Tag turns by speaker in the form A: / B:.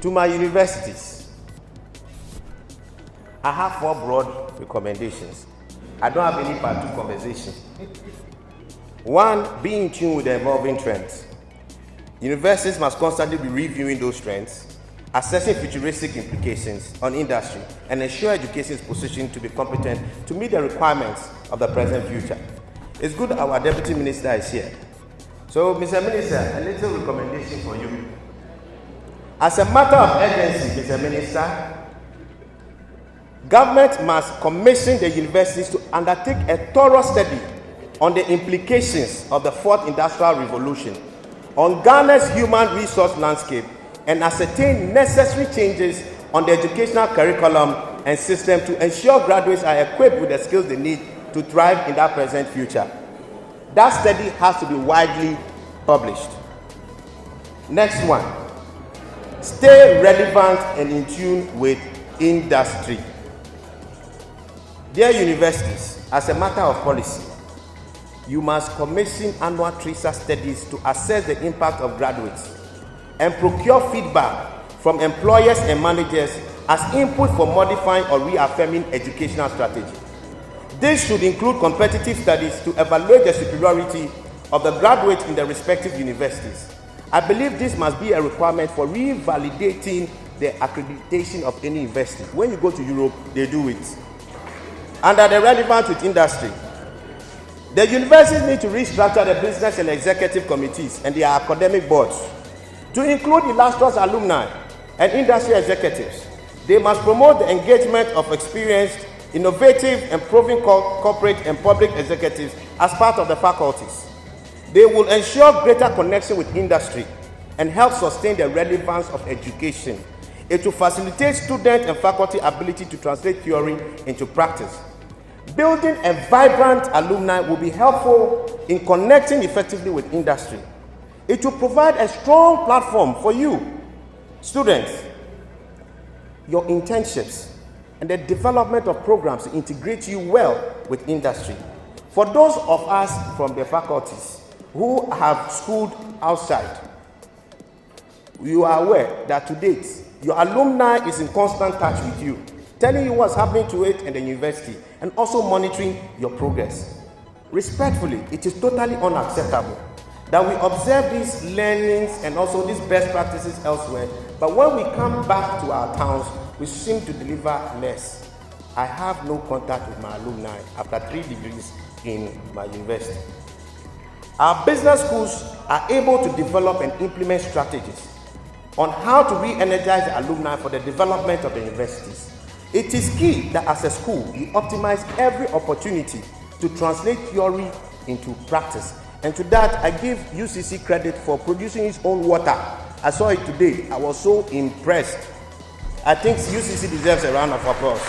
A: To my universities, I have 4 broad recommendations. I don't have any part 2 conversation. 1, be in tune with the evolving trends. Universities must constantly be reviewing those trends, assessing futuristic implications on industry, and ensure education is positioned to be competent to meet the requirements of the present future. It's good our Deputy Minister is here. So, Mr. Minister, a little recommendation for you. As a matter of urgency, Mr. Minister, government must commission the universities to undertake a thorough study on the implications of the 4th Industrial Revolution on Ghana's human resource landscape and ascertain necessary changes on the educational curriculum and system to ensure graduates are equipped with the skills they need to thrive in that present future. That study has to be widely published. Next one. Stay relevant and in tune with industry. Dear universities, as a matter of policy, you must commission annual TRISA studies to assess the impact of graduates and procure feedback from employers and managers as input for modifying or reaffirming educational strategy. This should include competitive studies to evaluate the superiority of the graduates in the respective universities. I believe this must be a requirement for revalidating the accreditation of any university. When you go to Europe, they do it. Under the relevance with industry, the universities need to restructure the business and executive committees and their academic boards to include illustrious alumni and industry executives. They must promote the engagement of experienced, innovative, and proven corporate and public executives as part of the faculties. They will ensure greater connection with industry and help sustain the relevance of education. It will facilitate student and faculty ability to translate theory into practice. Building a vibrant alumni will be helpful in connecting effectively with industry. It will provide a strong platform for you, students, your internships, and the development of programs to integrate you well with industry. For those of us from the faculties who have schooled outside, you are aware that to date, your alumni is in constant touch with you, telling you what's happening to it in the university, and also monitoring your progress. Respectfully, it is totally unacceptable that we observe these learnings and also these best practices elsewhere, but when we come back to our towns, we seem to deliver less. I have no contact with my alumni after 3 degrees in my university. Our business schools are able to develop and implement strategies on how to re-energize the alumni for the development of the universities. It is key that as a school, you optimize every opportunity to translate theory into practice. And to that, I give UCC credit for producing its own water. I saw it today. I was so impressed. I think UCC deserves a round of applause.